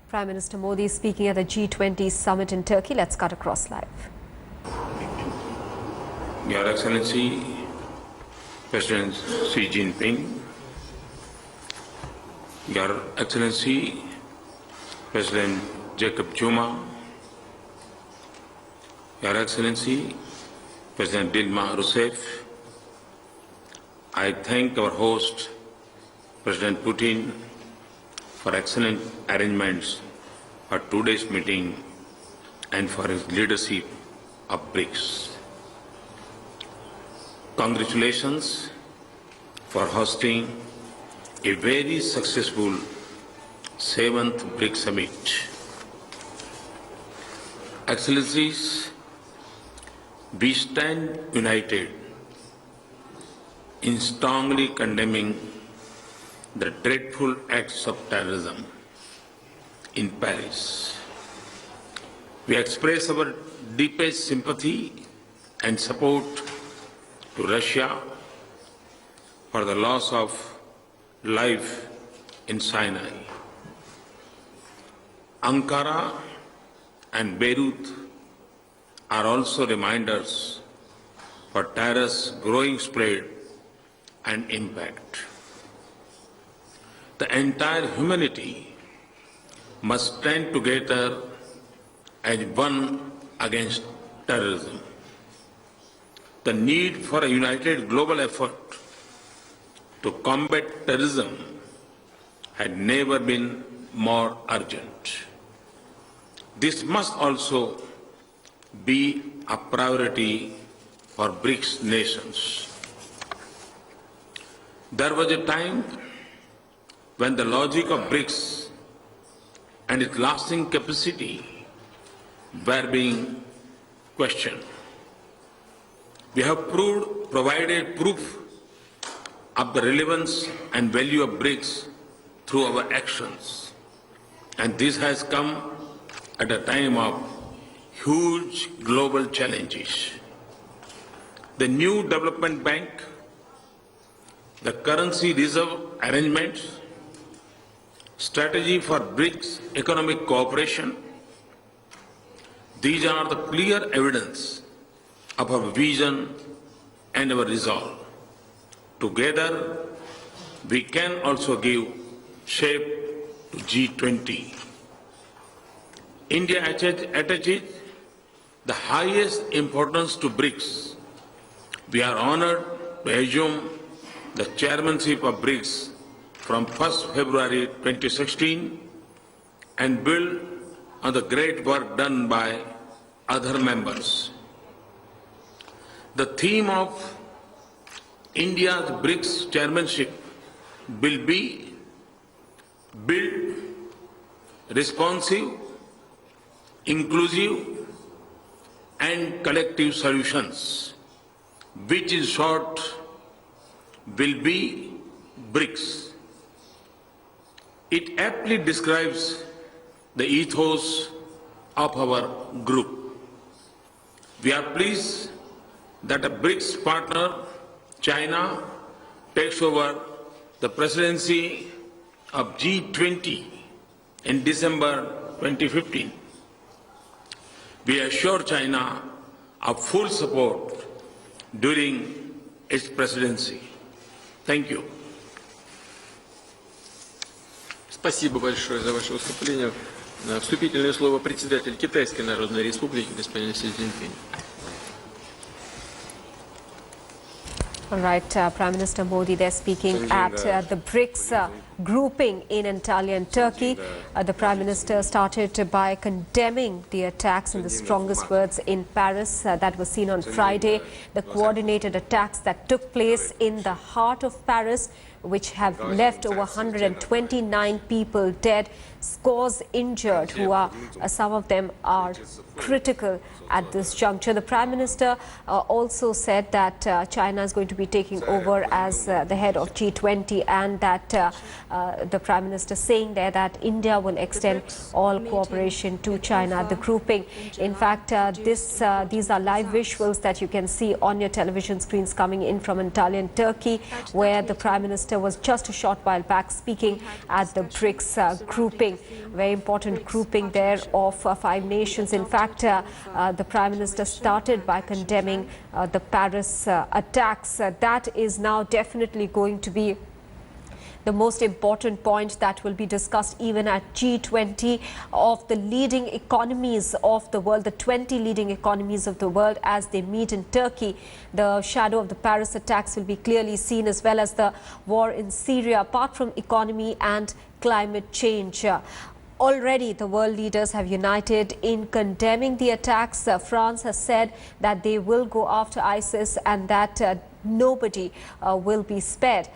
Prime Minister Modi speaking at the G20 summit in Turkey. Let's cut across live. Your Excellency, President Xi Jinping, Your Excellency, President Jacob Zuma, Your Excellency, President Dilma Rousseff, I thank our host, President Putin, for excellent arrangements for today's meeting and for his leadership of BRICS. Congratulations for hosting a very successful 7th BRICS Summit. Excellencies, we stand united in strongly condemning the dreadful acts of terrorism in Paris. We express our deepest sympathy and support to Russia for the loss of life in Sinai. Ankara and Beirut are also reminders for terror's growing spread and impact. The entire humanity must stand together as one against terrorism. The need for a united global effort to combat terrorism had never been more urgent. This must also be a priority for BRICS nations. There was a time when the logic of BRICS and its lasting capacity were being questioned. We have provided proof of the relevance and value of BRICS through our actions. And this has come at a time of huge global challenges. The new development bank, the currency reserve arrangements, strategy for BRICS economic cooperation, these are the clear evidence of our vision and our resolve. Together, we can also give shape to G20. India attaches the highest importance to BRICS. We are honored to assume the chairmanship of BRICS from 1st February 2016 and build on the great work done by other members. The theme of India's BRICS chairmanship will be build responsive, inclusive and collective solutions, which in short will be BRICS. It aptly describes the ethos of our group. We are pleased that a BRICS partner, China, takes over the presidency of G20 in December 2015. We assure China of full support during its presidency. Thank you. Спасибо большое за ваше выступление. Вступительное слово председатель Китайской Народной Республики, господин Си Цзиньпин. All right, Prime Minister Modi there speaking at the BRICS grouping in Antalia in Turkey. The Prime Minister started by condemning the attacks in the strongest words in Paris that was seen on Friday. The coordinated attacks that took place in the heart of Paris, which have left over 129 people dead, scores injured, who are some of them are critical at this juncture. The Prime Minister also said that China is going to be taking over as the head of G20, and that the Prime Minister saying there that India will extend all cooperation to China, the grouping. In fact, these are live visuals that you can see on your television screens coming in from Antalia in Turkey, where the Prime Minister Minister was just a short while back speaking at the BRICS grouping, very important grouping there of 5 nations. In fact, the Prime Minister started by condemning the Paris attacks. That is now definitely going to be the most important point that will be discussed even at G20 of the leading economies of the world, the 20 leading economies of the world as they meet in Turkey. The shadow of the Paris attacks will be clearly seen, as well as the war in Syria, apart from economy and climate change. Already the world leaders have united in condemning the attacks. France has said that they will go after ISIS and that nobody will be spared.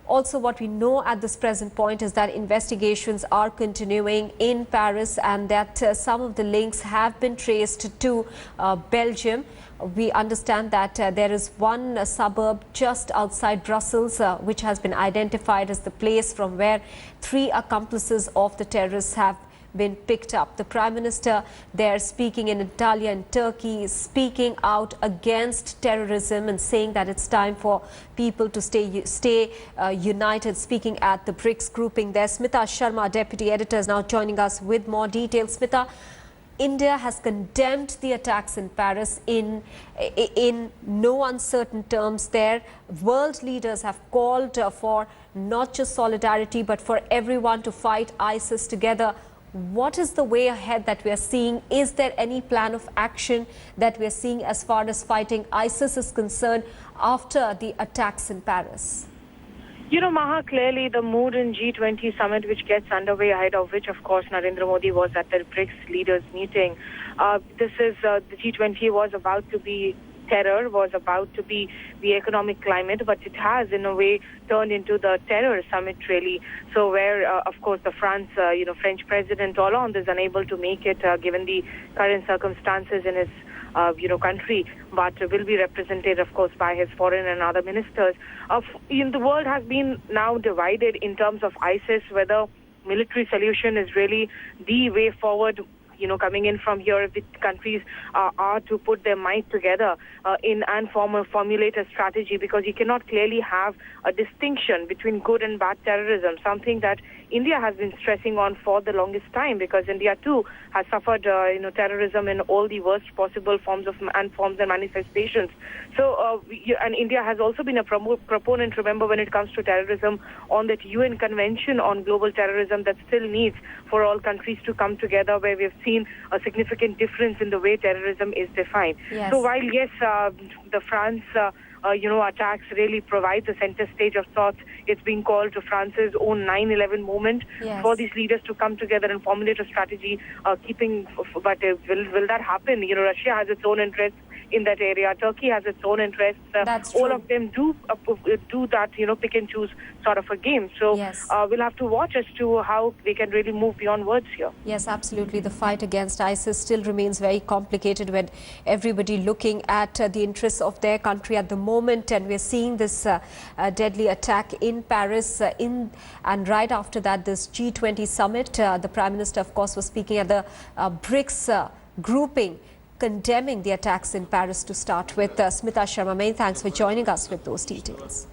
Also, what we know at this present point is that investigations are continuing in Paris and that some of the links have been traced to Belgium. We understand that there is one suburb just outside Brussels which has been identified as the place from where 3 accomplices of the terrorists have been picked up. The Prime Minister there speaking in Antalia in Turkey, speaking out against terrorism and saying that it's time for people to stay united, speaking at the BRICS grouping there. Smita Sharma, Deputy Editor, is now joining us with more details. Smita, India has condemned the attacks in Paris in no uncertain terms there. World leaders have called for not just solidarity but for everyone to fight ISIS together. What is the way ahead that we are seeing? Is there any plan of action that we are seeing as far as fighting ISIS is concerned after the attacks in Paris? You know, Maha, clearly the mood in G20 summit, which gets underway, ahead of which, of course, Narendra Modi was at the BRICS leaders meeting. The G20 was about to be terror, was about to be the economic climate, but it has, in a way, turned into the terror summit, really. So where, of course, the French President Hollande is unable to make it, given the current circumstances in his country, but will be represented, of course, by his foreign and other ministers. The world has been now divided in terms of ISIS, whether military solution is really the way forward. Coming in from here, if the countries are to put their might together and formulate a strategy, because you cannot clearly have a distinction between good and bad terrorism, something that India has been stressing on for the longest time, because India too has suffered terrorism in all the worst possible forms and manifestations. So, and India has also been a proponent, remember, when it comes to terrorism, on that UN Convention on Global Terrorism that still needs for all countries to come together, where we have seen a significant difference in the way terrorism is defined. Yes. So while, yes, the France attacks really provide the center stage of sorts, it's being called to France's own 9/11 moment. Yes. For these leaders to come together and formulate a strategy, but will that happen? Russia has its own interests in that area. Turkey has its own interests. That's all true. of them do that, pick and choose sort of a game. So Yes. We'll have to watch as to how they can really move beyond words here. Yes, absolutely. The fight against ISIS still remains very complicated when everybody looking at the interests of their country at the moment. And we're seeing this deadly attack in Paris and right after that, this G20 summit. The Prime Minister, of course, was speaking at the BRICS grouping, condemning the attacks in Paris to start with. Smita Sharma, many thanks for joining us with those details.